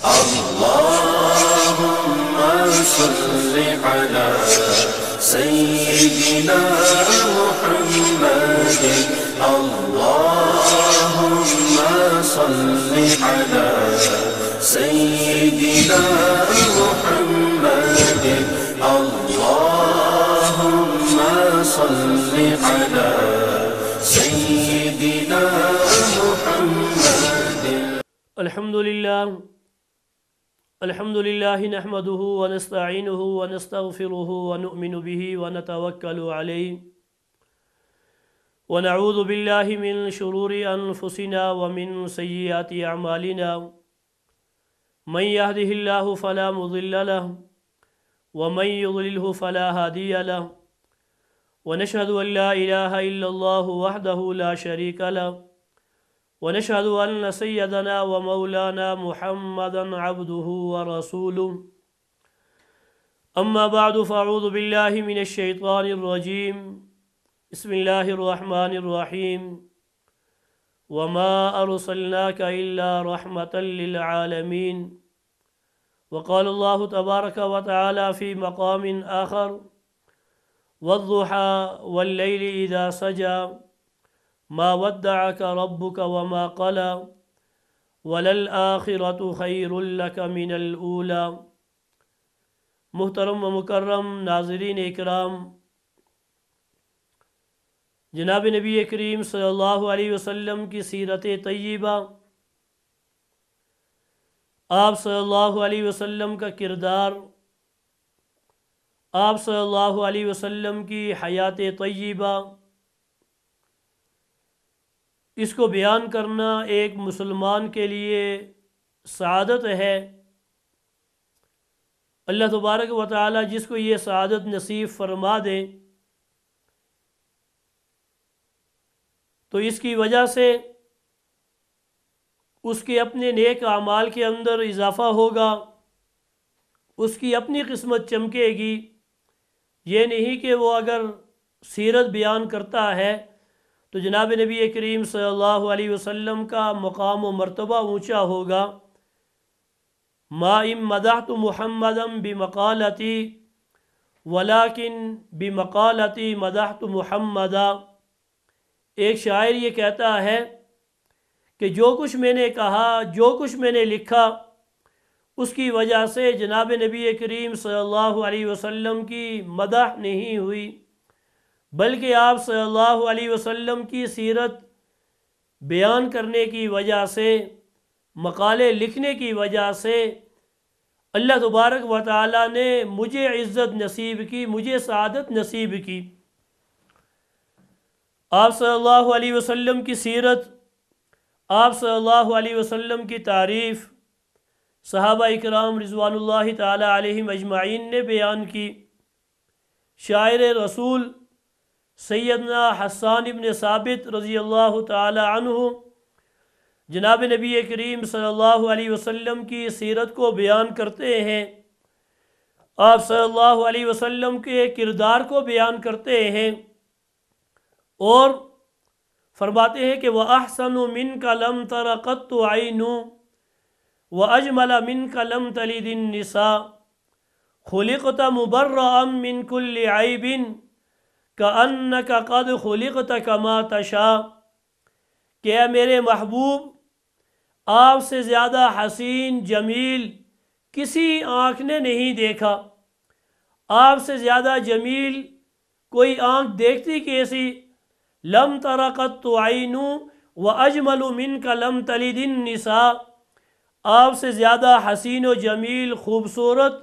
اللهم صل على سيدنا محمد اللهم صل على سيدنا محمد اللهم صل على سيدنا محمد الحمد لله نحمده ونستعينه ونستغفره ونؤمن به ونتوكل عليه ونعوذ بالله من شرور أنفسنا ومن سيئات أعمالنا من يهده الله فلا مضل له ومن يضلله فلا هادي له ونشهد أن لا إله إلا الله وحده لا شريك له ونشهد أن سيدنا ومولانا محمدا عبده ورسوله أما بعد فأعوذ بالله من الشيطان الرجيم بسم الله الرحمن الرحيم وما أرسلناك إلا رحمة للعالمين وقال الله تبارك وتعالى في مقام آخر والضحى والليل إذا سجى ما ودعك ربك وما قلى وللآخرة خير لك من الأولى۔ محترم و مکرم ناظرین اکرام، جناب نبی کریم صلی اللہ علیہ وسلم کی سیرت طیبہ، آپ صلی اللہ علیہ وسلم کا کردار، آپ صلی اللہ علیہ وسلم کی حیات طیبہ، اس کو بیان کرنا ایک مسلمان کے لیے سعادت ہے۔ اللہ تبارک و تعالی جس کو یہ سعادت نصیب فرما دے تو اس کی وجہ سے اس کے اپنے نیک اعمال کے اندر اضافہ ہوگا، اس کی اپنی قسمت چمکے گی۔ یہ نہیں کہ وہ اگر سیرت بیان کرتا ہے تو جناب نبی کریم صلی اللہ علیہ وسلم کا مقام و مرتبہ اونچا ہوگا۔ ما ان مدحت محمدا بمقالتی ولکن بمقالتی مدحت محمدا۔ ایک شاعر یہ کہتا ہے کہ جو کچھ میں نے کہا، جو کچھ میں نے لکھا، اس کی وجہ سے جناب نبی کریم صلی اللہ علیہ وسلم کی مدح نہیں ہوئی، بلکہ آپ صلی اللہ علیہ وسلم کی سیرت بیان کرنے کی وجہ سے، مقالے لکھنے کی وجہ سے اللہ تبارک و تعالی نے مجھے عزت نصیب کی، مجھے سعادت نصیب کی۔ آپ صلی اللہ علیہ وسلم کی سیرت، آپ صلی اللہ علیہ وسلم کی تعریف صحابہ اکرام رضوان اللہ تعالی علیہم اجمعین نے بیان کی۔ شاعر رسول سیدنا حسان ابن ثابت رضی اللہ تعالی عنہ جناب نبی کریم صلی اللہ علیہ وسلم کی سیرت کو بیان کرتے ہیں، آپ صلی اللہ علیہ وسلم کے کردار کو بیان کرتے ہیں اور فرماتے ہیں کہ وَأَحْسَنُ مِنْكَ لَمْ تَرَ قَطُّ عَيْنٌ وَأَجْمَلَ مِنْكَ لَمْ تَلِدِ النِّسَاءُ خُلِقْتَ مُبَرَّأً مِنْ كُلِّ عَيْبٍ كَأَنَّكَ قَدْ خُلِقْتَ كَمَا تَشَاءُ۔ کہ اے میرے محبوب، آپ سے زیادہ حسین جمیل کسی آنکھ نے نہیں دیکھا، آپ سے زیادہ جمیل کوئی آنکھ دیکھتی کیسی؟ لم تر قط عین واجمل منک لم تلد النساء، آپ سے زیادہ حسین و جمیل خوبصورت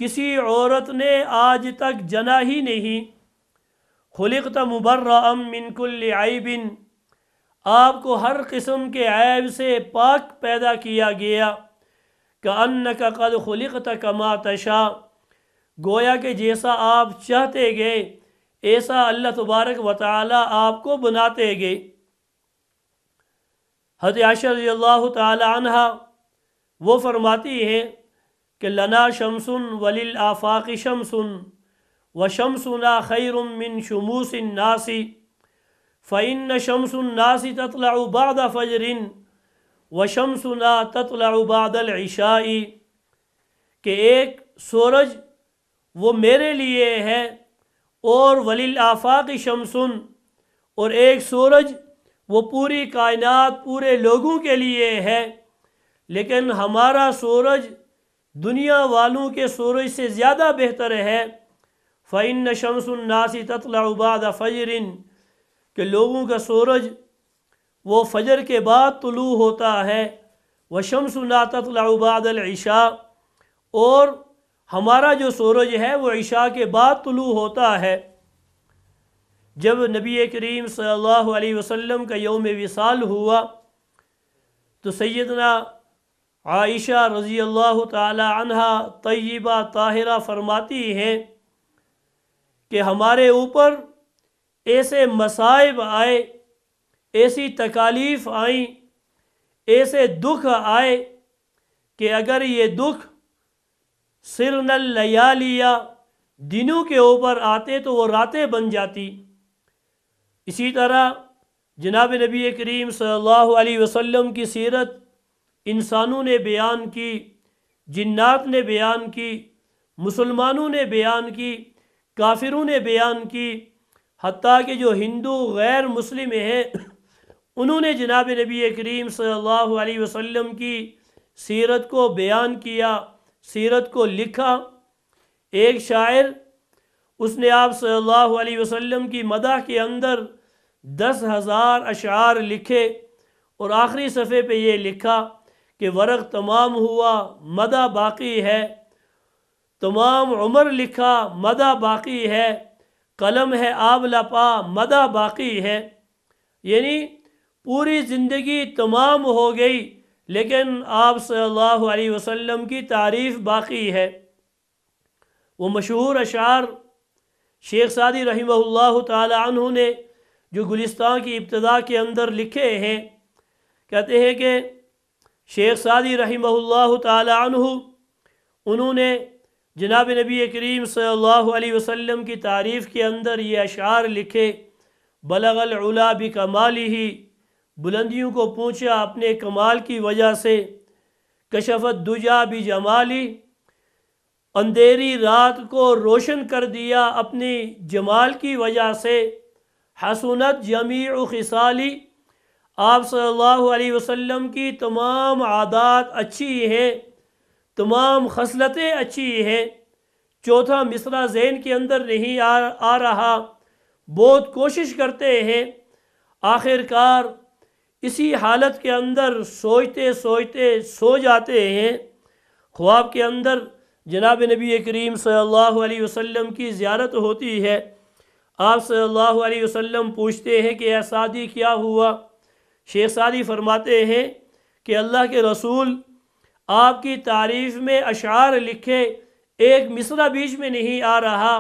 کسی عورت نے آج تک جنا ہی نہیں۔ خلقت مبرأ من کل عیب، آپ کو ہر قسم کے عیب سے پاک پیدا کیا گیا۔ کأنک قد خلقت کما تشاء، گویا کہ جیسا آپ چاہتے گئے ایسا اللہ تبارک و تعالی آپ کو بناتے گئے۔ حضرت عائشہ رضی اللہ تعالی عنہ وہ فرماتی ہیں کہ لنا شمس وللآفاق شمس وشمسنا خیر من شموس الناس فإن شمس الناس تطلع بعد فجر وشمسنا تطلع بعد العشاء، کہ ایک سورج وہ میرے لیے ہے، اور وللآفاق شمسن، اور ایک سورج وہ پوری کائنات پورے لوگوں کے لیے ہے، لیکن ہمارا سورج دنیا والوں کے سورج سے زیادہ بہتر ہے۔ فَإِنَّ شَمْسُ النَّاسِ تَطْلَعُ بَعْدَ فَجْرٍ، کہ لوگوں کا سورج وہ فجر کے بعد طلوع ہوتا ہے۔ وَشَمْسُنَا تَطْلَعُ بَعْدَ الْعِشَاء، اور ہمارا جو سورج ہے وہ عشاء کے بعد طلوع ہوتا ہے۔ جب نبی کریم صلی اللہ علیہ وسلم کا یوم وصال ہوا تو سیدنا عائشہ رضی اللہ تعالی عنہا طیبہ طاہرہ فرماتی ہیں کہ ہمارے اوپر ایسے مصائب آئے، ایسی تکالیف آئیں، ایسے دکھ آئے کہ اگر یہ دکھ سرن اللیالیہ دنوں کے اوپر آتے تو وہ راتیں بن جاتی۔ اسی طرح جناب نبی کریم صلی اللہ علیہ وسلم کی سیرت انسانوں نے بیان کی، جنات نے بیان کی، مسلمانوں نے بیان کی، کافروں نے بیان کی، حتیٰ کہ جو ہندو غیر مسلم ہیں انہوں نے جناب نبی کریم صلی اللہ علیہ وسلم کی سیرت کو بیان کیا، سیرت کو لکھا۔ ایک شاعر اس نے آپ صلی اللہ علیہ وسلم کی مدح کے اندر 10,000 اشعار لکھے، اور آخری صفحے پہ یہ لکھا کہ ورق تمام ہوا مدح باقی ہے، تمام عمر لکھا مدح باقی ہے، قلم ہے آب لپا مدح باقی ہے۔ یعنی پوری زندگی تمام ہو گئی لیکن آپ صلی اللہ علیہ وسلم کی تعریف باقی ہے۔ وہ مشہور اشعار شیخ سعدی رحمہ اللہ تعالی عنہ نے جو گلستان کی ابتدا کے اندر لکھے ہیں، کہتے ہیں کہ شیخ سعدی رحمہ اللہ تعالی عنہ انہوں نے جناب نبی کریم صلی اللہ علیہ وسلم کی تعریف کے اندر یہ اشعار لکھے: بلغ العلا بکمالہ، بلندیوں کو پہنچا اپنے کمال کی وجہ سے، کشف الدجا بجمالہ، اندھیری رات کو روشن کر دیا اپنی جمال کی وجہ سے، حسنت جمیع خصالی، آپ صلی اللہ علیہ وسلم کی تمام عادات اچھی ہیں، تمام خصلتیں اچھی ہیں۔ چوتھا مصرع ذہن کے اندر نہیں آ رہا، بہت کوشش کرتے ہیں، آخر کار اسی حالت کے اندر سوچتے سوچتے سو جاتے ہیں۔ خواب کے اندر جناب نبی کریم صلی اللہ علیہ وسلم کی زیارت ہوتی ہے، آپ صلی اللہ علیہ وسلم پوچھتے ہیں کہ اے سعدی کیا ہوا؟ شیخ سعدی فرماتے ہیں کہ اللہ کے رسول آپ کی تعریف میں اشعار لکھے، ایک مصرع بیچ میں نہیں آ رہا۔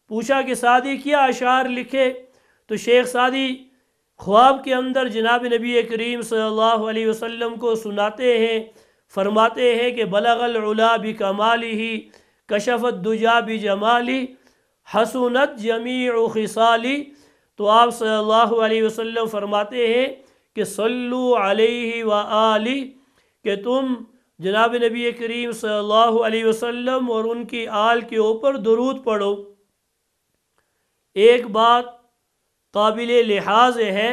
پوچھا کہ سعدی کیا اشعار لکھے؟ تو شیخ سعدی خواب کے اندر جناب نبی کریم صلی اللہ علیہ وسلم کو سناتے ہیں، فرماتے ہیں کہ بلغ العلا بکمالہ، کشف الدجا بجمالہ، حسنت جمیع خصالی۔ تو آپ صلی اللہ علیہ وسلم فرماتے ہیں کہ صلو علیہ وآلہ، کہ تم جناب نبی کریم صلی اللہ علیہ وسلم اور ان کی آل کے اوپر درود پڑھو۔ ایک بات قابل لحاظ ہے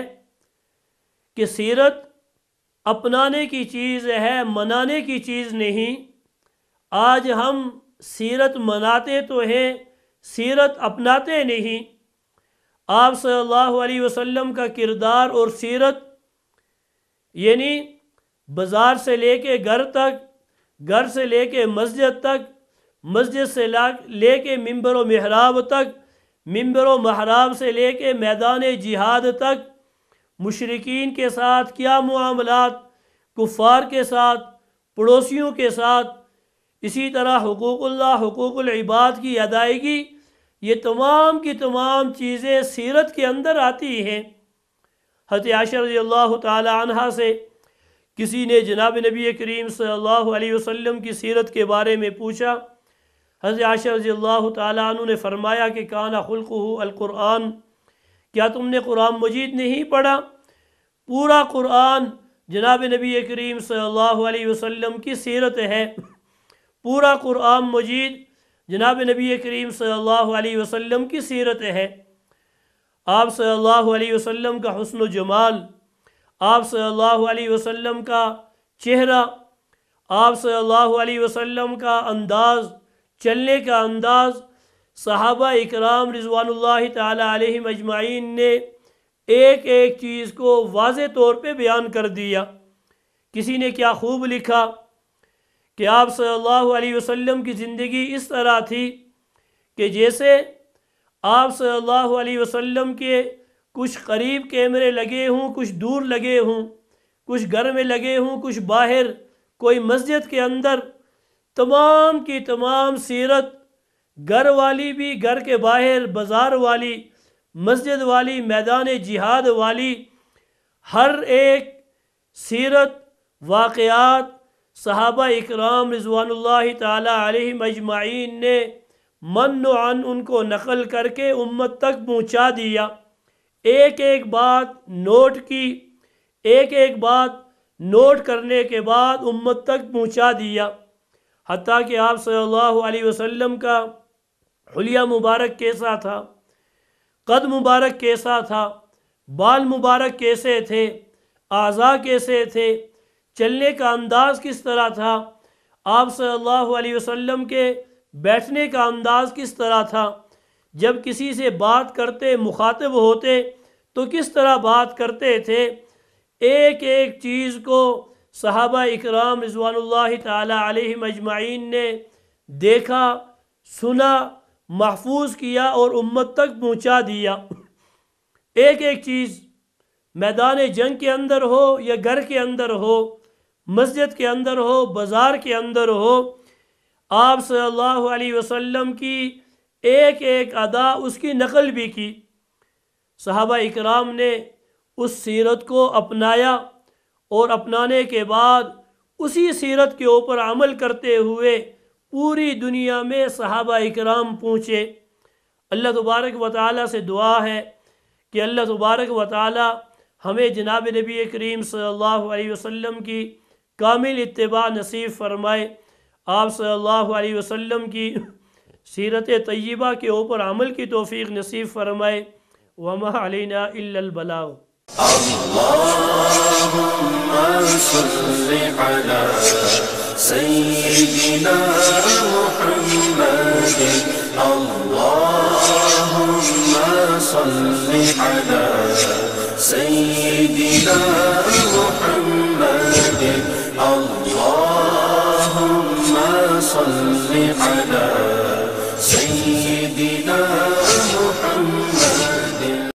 کہ سیرت اپنانے کی چیز ہے، منانے کی چیز نہیں۔ آج ہم سیرت مناتے تو ہیں، سیرت اپناتے نہیں۔ آپ صلی اللہ علیہ وسلم کا کردار اور سیرت یعنی بازار سے لے کے گھر تک، گھر سے لے کے مسجد تک، مسجد سے لے کے ممبر و محراب تک، ممبر و محراب سے لے کے میدان جہاد تک، مشرکین کے ساتھ کیا معاملات، کفار کے ساتھ، پڑوسیوں کے ساتھ، اسی طرح حقوق اللہ، حقوق العباد کی ادائیگی، یہ تمام کی تمام چیزیں سیرت کے اندر آتی ہیں۔ حضرت عائشہ رضی اللہ تعالی عنہا سے کسی نے جناب نبی کریم صلی اللہ علیہ وسلم کی سیرت کے بارے میں پوچھا۔ حضرت عائشہ رضی اللہ تعالی عنہ نے فرمایا کہ کان خلقہ القرآن، کیا تم نے قرآن مجید نہیں پڑھا؟ پورا قرآن جناب نبی کریم صلی اللہ علیہ وسلم کی سیرت ہے۔ پورا قرآن مجید جناب نبی کریم صلی اللہ علیہ وسلم کی سیرت ہے۔ آپ صلی اللہ علیہ وسلم کا حسن و جمال، آپ صلی اللہ علیہ وسلم کا چہرہ، آپ صلی اللہ علیہ وسلم کا انداز، چلنے کا انداز، صحابہ اکرام رضوان اللہ تعالی علیہم اجمعین نے ایک ایک چیز کو واضح طور پہ بیان کر دیا۔ کسی نے کیا خوب لکھا کہ آپ صلی اللہ علیہ وسلم کی زندگی اس طرح تھی کہ جیسے آپ صلی اللہ علیہ وسلم کے کچھ قریب کیمرے لگے ہوں، کچھ دور لگے ہوں، کچھ گھر میں لگے ہوں، کچھ باہر، کوئی مسجد کے اندر، تمام کی تمام سیرت، گھر والی بھی، گھر کے باہر، بازار والی، مسجد والی، میدان جہاد والی، ہر ایک سیرت، واقعات صحابہ اکرام رضوان اللہ تعالی علیہم اجمعین نے من و عن ان کو نقل کر کے امت تک پہنچا دیا۔ ایک ایک بات نوٹ کی، ایک ایک بات نوٹ کرنے کے بعد امت تک پہنچا دیا، حتیٰ کہ آپ صلی اللہ علیہ وسلم کا حلیہ مبارک کیسا تھا، قد مبارک کیسا تھا، بال مبارک کیسے تھے، اعضاء کیسے تھے، چلنے کا انداز کس طرح تھا، آپ صلی اللہ علیہ وسلم کے بیٹھنے کا انداز کس طرح تھا، جب کسی سے بات کرتے، مخاطب ہوتے تو کس طرح بات کرتے تھے، ایک ایک چیز کو صحابہ اکرام رضوان اللہ تعالی علیہم اجمعین نے دیکھا، سنا، محفوظ کیا اور امت تک پہنچا دیا۔ ایک ایک چیز میدان جنگ کے اندر ہو یا گھر کے اندر ہو، مسجد کے اندر ہو، بازار کے اندر ہو، آپ صلی اللہ علیہ وسلم کی ایک ایک ادا اس کی نقل بھی کی۔ صحابہ اکرام نے اس سیرت کو اپنایا اور اپنانے کے بعد اسی سیرت کے اوپر عمل کرتے ہوئے پوری دنیا میں صحابہ اکرام پہنچے۔ اللہ تبارک و تعالیٰ سے دعا ہے کہ اللہ تبارک و تعالیٰ ہمیں جناب نبی کریم صلی اللہ علیہ وسلم کی کامل اتباع نصیب فرمائے، آپ صلی اللہ علیہ وسلم کی سیرت طیبہ کے اوپر عمل کی توفیق نصیب فرمائے۔ وما علینا الا البلاغ۔ اللهم صل على سيدنا محمد، اللهم صل على سيدنا محمد، اللهم صل على سيدنا